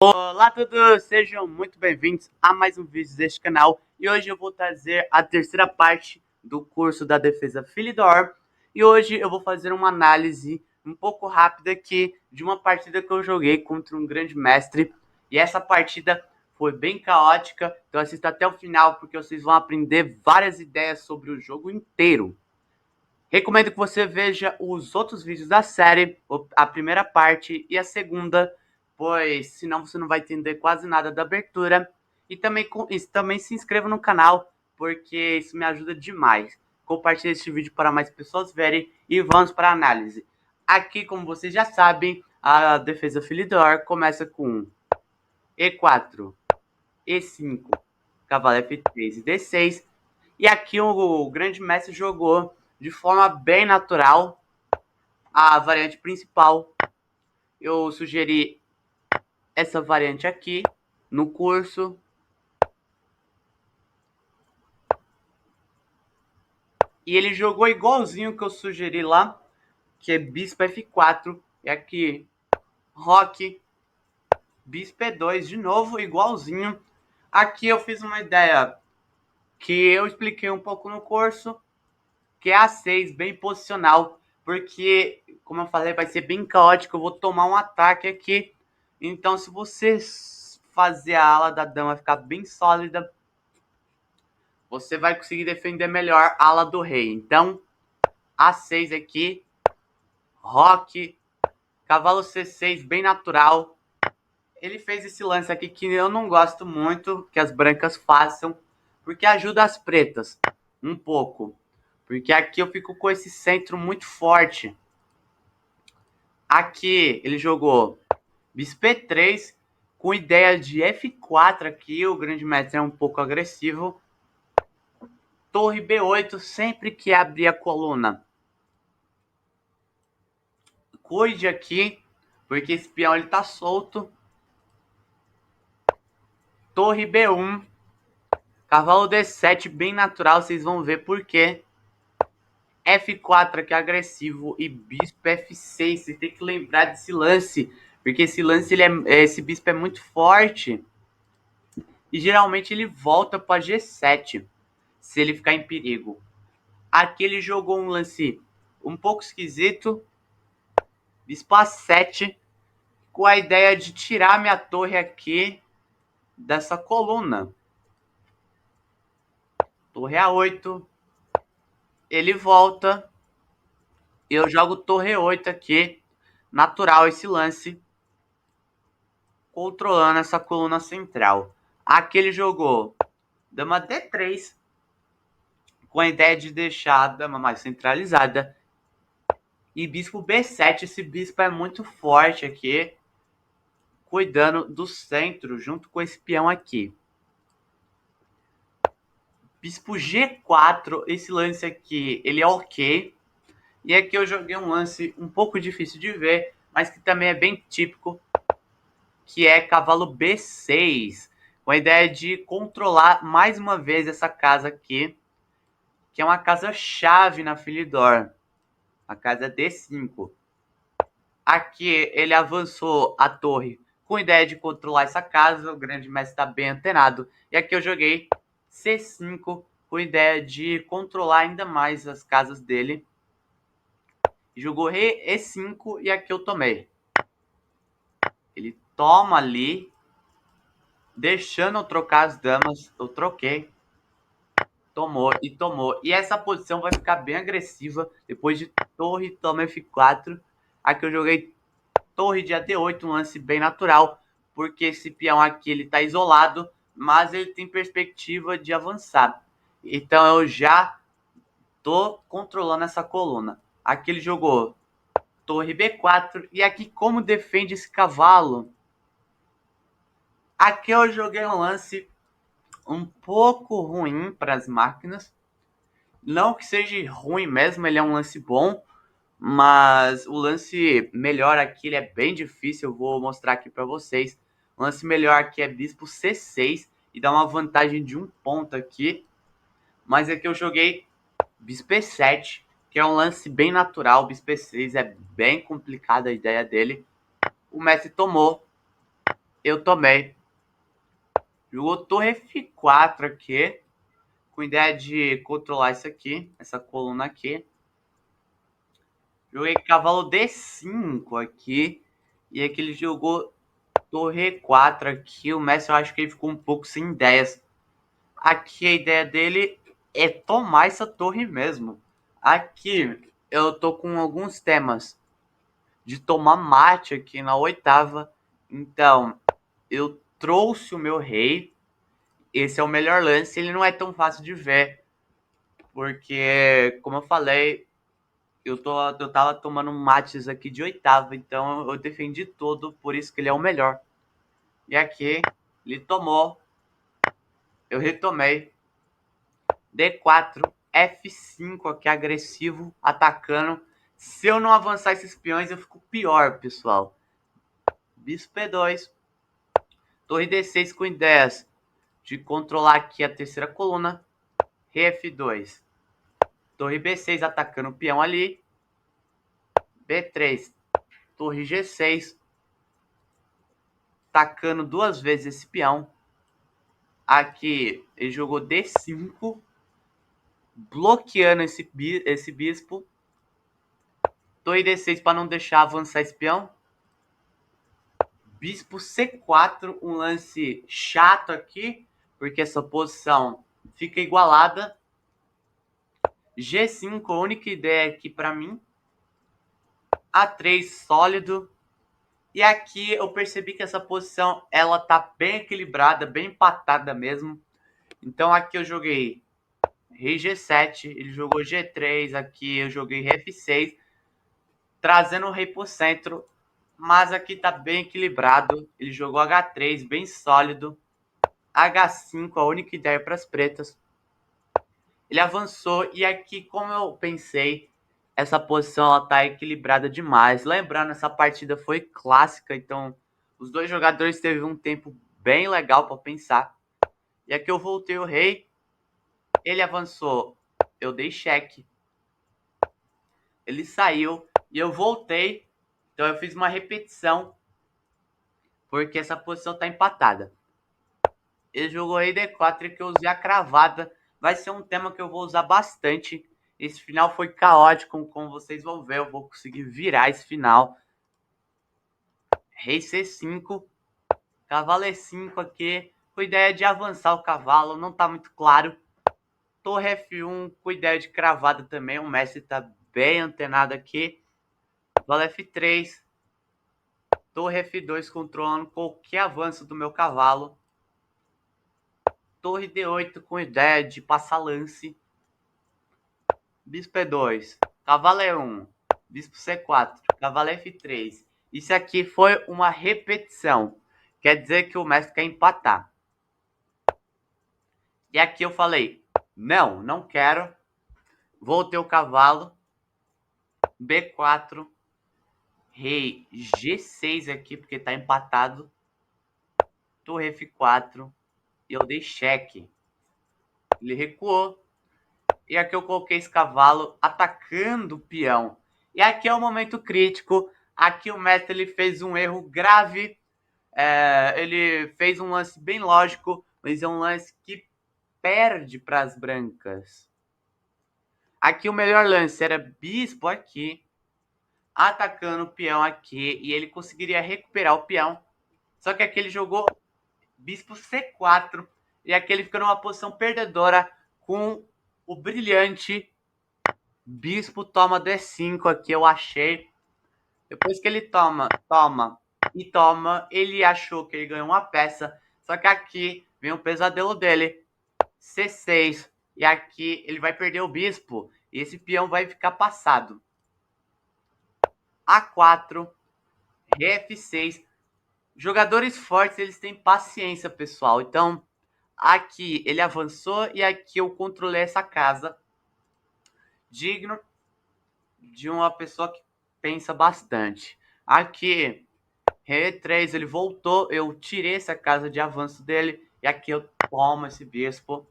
Olá a todos, sejam muito bem-vindos a mais um vídeo deste canal. E hoje eu vou trazer a terceira parte do curso da defesa Philidor. E hoje eu vou fazer uma análise um pouco rápida aqui de uma partida que eu joguei contra um grande mestre. E essa partida foi bem caótica, então assista até o final porque vocês vão aprender várias ideias sobre o jogo inteiro. Recomendo que você veja os outros vídeos da série, a primeira parte e a segunda, pois senão você não vai entender quase nada da abertura. E também se inscreva no canal, porque isso me ajuda demais. Compartilhe este vídeo para mais pessoas verem e vamos para a análise. Aqui, como vocês já sabem, a defesa Philidor começa com E4, E5, cavalo F3 e D6. E aqui o grande mestre jogou de forma bem natural a variante principal. Eu sugeri essa variante aqui no curso. E ele jogou igualzinho que eu sugeri lá, que é bispo F4. E aqui, roque, bispo E2 de novo, igualzinho. Aqui eu fiz uma ideia que eu expliquei um pouco no curso, que é A6, bem posicional, porque, como eu falei, vai ser bem caótico, eu vou tomar um ataque aqui. Então, se você fazer a ala da dama ficar bem sólida, você vai conseguir defender melhor a ala do rei. Então, A6 aqui, roque, cavalo C6, bem natural. Ele fez esse lance aqui que eu não gosto muito que as brancas façam, porque ajuda as pretas um pouco. Porque aqui eu fico com esse centro muito forte. Aqui ele jogou bispo E3 com ideia de F4 aqui. O grande mestre é um pouco agressivo. Torre B8 sempre que abrir a coluna. Cuide aqui, porque esse peão ele tá solto. Torre B1. Cavalo D7 bem natural, vocês vão ver por quê. F4 aqui agressivo e bispo F6. Você tem que lembrar desse lance, porque esse lance esse bispo é muito forte e geralmente ele volta para G7 se ele ficar em perigo. Aqui ele jogou um lance um pouco esquisito, bispo A7, com a ideia de tirar minha torre aqui dessa coluna. Torre A8, ele volta. Eu jogo torre 8 aqui, natural esse lance, controlando essa coluna central. Aqui ele jogou dama D3, com a ideia de deixar a dama mais centralizada. E bispo B7, esse bispo é muito forte aqui, cuidando do centro, junto com esse peão aqui. Bispo G4, esse lance aqui, ele é ok. E aqui eu joguei um lance um pouco difícil de ver, mas que também é bem típico, que é cavalo B6, com a ideia de controlar mais uma vez essa casa aqui, que é uma casa chave na Philidor, a casa D5. Aqui ele avançou a torre com a ideia de controlar essa casa, o grande mestre está bem antenado. E aqui eu joguei C5 com a ideia de controlar ainda mais as casas dele. Jogou rei E5 e aqui eu tomei. Ele toma ali, deixando eu trocar as damas. Eu troquei. Tomou e tomou. E essa posição vai ficar bem agressiva. Depois de torre, toma F4. Aqui eu joguei torre de AD8, um lance bem natural. Porque esse peão aqui ele tá isolado, mas ele tem perspectiva de avançar. Então eu já tô controlando essa coluna. Aqui ele jogou torre B4. E aqui como defende esse cavalo? Aqui eu joguei um lance um pouco ruim para as máquinas. Não que seja ruim mesmo, ele é um lance bom, mas o lance melhor aqui ele é bem difícil, eu vou mostrar aqui para vocês. O lance melhor aqui é bispo C6 e dá uma vantagem de um ponto aqui. Mas aqui eu joguei bispo E7, que é um lance bem natural. Bispo E6 é bem complicada a ideia dele. O mestre tomou. Eu tomei. Jogou torre F4 aqui, com ideia de controlar isso aqui, essa coluna aqui. Joguei cavalo D5 aqui, e aqui ele jogou torre E4 aqui. O Messi, eu acho que ele ficou um pouco sem ideias. Aqui a ideia dele é tomar essa torre mesmo. Aqui eu tô com alguns temas de tomar mate aqui na oitava. Então, eu trouxe o meu rei. Esse é o melhor lance. Ele não é tão fácil de ver. Porque, como eu falei, eu tava tomando mates aqui de oitava. Então eu defendi todo. Por isso que ele é o melhor. E aqui, ele tomou. Eu retomei. D4, F5 aqui agressivo, atacando. Se eu não avançar esses peões, eu fico pior, pessoal. Bispo P2. Torre D6 com ideias de controlar aqui a terceira coluna. Rei F2. Torre B6 atacando o peão ali. B3. Torre G6. Atacando duas vezes esse peão. Aqui ele jogou D5. Bloqueando esse bispo. Torre D6 para não deixar avançar esse peão. Bispo C4, um lance chato aqui, porque essa posição fica igualada. G5, a única ideia aqui para mim. A3, sólido. E aqui eu percebi que essa posição ela tá bem equilibrada, bem empatada mesmo. Então aqui eu joguei Rei G7, ele jogou G3, aqui eu joguei Rei F6, trazendo o rei pro centro. Mas aqui tá bem equilibrado. Ele jogou H3, bem sólido. H5, a única ideia para as pretas. Ele avançou e aqui, como eu pensei, essa posição ela tá equilibrada demais. Lembrando, essa partida foi clássica, então os dois jogadores teve um tempo bem legal para pensar. E aqui eu voltei o rei, ele avançou, eu dei cheque. Ele saiu e eu voltei, então eu fiz uma repetição, porque essa posição tá empatada. Ele jogou rei D4 e que eu usei a cravada. Vai ser um tema que eu vou usar bastante. Esse final foi caótico, como vocês vão ver. Eu vou conseguir virar esse final. Rei C5. Cavalo E5 aqui. Com ideia de avançar o cavalo. Não tá muito claro. Torre F1 com ideia de cravada também. O Messi tá bem antenado aqui. Cavalo F3. Torre F2 controlando qualquer avanço do meu cavalo. Torre D8 com ideia de passar lance. Bispo E2, cavalo E1, bispo C4, cavalo F3. Isso aqui foi uma repetição. Quer dizer que o mestre quer empatar. E aqui eu falei, não, não quero. Voltei o cavalo. B4. Rei G6 aqui, porque tá empatado. Torre F4. E eu dei cheque. Ele recuou. E aqui eu coloquei esse cavalo atacando o peão. E aqui é o momento crítico. Aqui o mestre ele fez um erro grave. Ele fez um lance bem lógico, mas é um lance que perde para as brancas. Aqui o melhor lance era bispo aqui, atacando o peão aqui, e ele conseguiria recuperar o peão. Só que aqui ele jogou bispo C4, e aqui ele fica numa posição perdedora com o brilhante bispo toma D5 aqui, eu achei. Depois que ele toma, ele achou que ele ganhou uma peça. Só que aqui vem o pesadelo dele. C6. E aqui ele vai perder o bispo. E esse peão vai ficar passado. A4. F6. Jogadores fortes, eles têm paciência, pessoal. Então, aqui ele avançou e aqui eu controlei essa casa. Digno de uma pessoa que pensa bastante. Aqui, Rei 3, ele voltou, eu tirei essa casa de avanço dele, e aqui eu tomo esse bispo.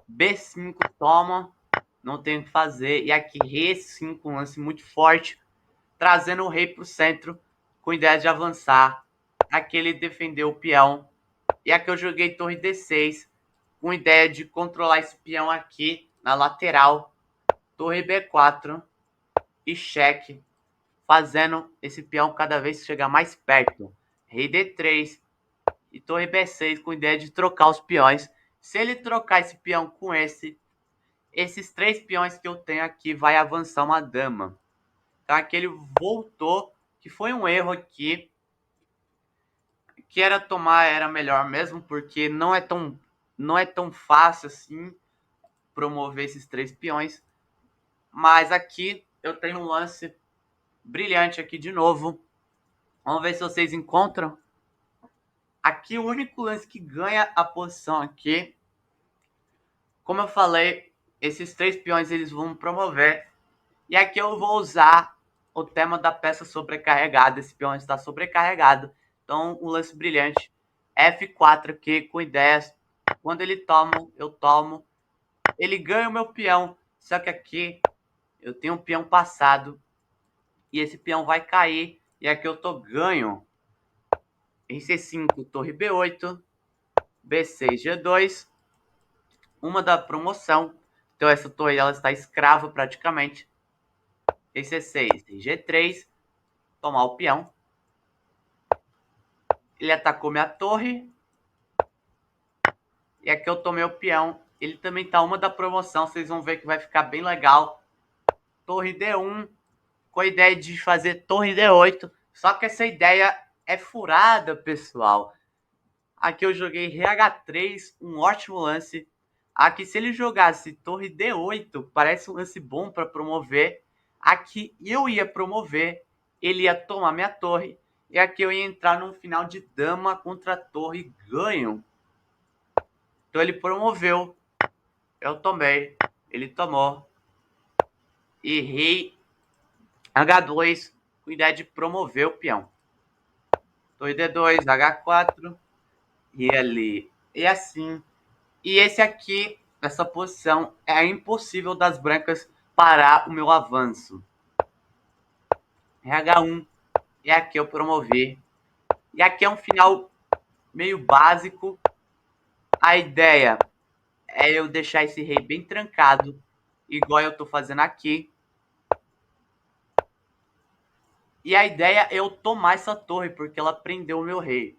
B5 toma, não tem o que fazer, e aqui Rei 5, um lance muito forte, trazendo o rei para o centro, com ideia de avançar. Aqui ele defendeu o peão. E aqui eu joguei torre D6, com ideia de controlar esse peão aqui na lateral. Torre B4 e cheque, fazendo esse peão cada vez chegar mais perto. Rei D3 e torre B6 com ideia de trocar os peões. Se ele trocar esse peão com esses 3 peões que eu tenho aqui vai avançar uma dama. Então aqui ele voltou, que foi um erro aqui. Que era tomar era melhor mesmo, porque não é tão fácil assim promover esses 3 peões. Mas aqui eu tenho um lance brilhante aqui de novo. Vamos ver se vocês encontram. Aqui o único lance que ganha a posição aqui. Como eu falei, esses 3 peões eles vão promover. E aqui eu vou usar o tema da peça sobrecarregada. Esse peão está sobrecarregado. Então, um lance brilhante. F4 aqui com ideias. Quando ele toma, eu tomo. Ele ganha o meu peão. Só que aqui eu tenho um peão passado. E esse peão vai cair. E aqui eu tô ganho. Em C5, torre B8. B6, G2. Uma da promoção. Então essa torre ela está escrava praticamente. Em C6, G3. Tomar o peão. Ele atacou minha torre. E aqui eu tomei o peão. Ele também tá uma da promoção. Vocês vão ver que vai ficar bem legal. Torre D1. Com a ideia de fazer torre D8. Só que essa ideia é furada, pessoal. Aqui eu joguei Rei H3. Um ótimo lance. Aqui se ele jogasse torre D8. Parece um lance bom para promover. Aqui eu ia promover. Ele ia tomar minha torre. E aqui eu ia entrar num final de dama contra torre ganho. Então ele promoveu. Eu tomei. Ele tomou. E rei H2 com ideia de promover o peão. Torre D2, H4. E ali. E assim. E esse aqui, essa posição, é impossível das brancas parar o meu avanço. H1. E aqui eu promovi. E aqui é um final meio básico. A ideia é eu deixar esse rei bem trancado, igual eu tô fazendo aqui. E a ideia é eu tomar essa torre, porque ela prendeu o meu rei.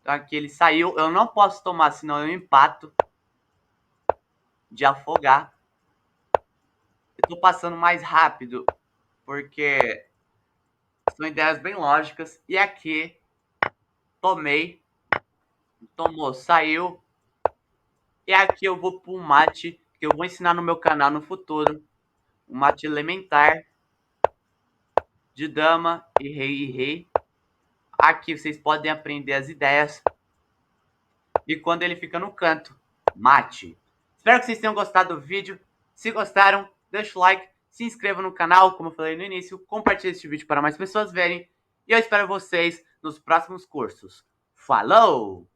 Então aqui ele saiu. Eu não posso tomar, senão eu empato. De afogar. Eu tô passando mais rápido, porque são ideias bem lógicas. E aqui, tomei. Tomou, saiu. E aqui eu vou para um mate, que eu vou ensinar no meu canal no futuro. Um mate elementar. De dama e rei. Aqui vocês podem aprender as ideias. E quando ele fica no canto, mate. Espero que vocês tenham gostado do vídeo. Se gostaram, deixa o like, se inscreva no canal, como eu falei no início, compartilhe este vídeo para mais pessoas verem. E eu espero vocês nos próximos cursos. Falou!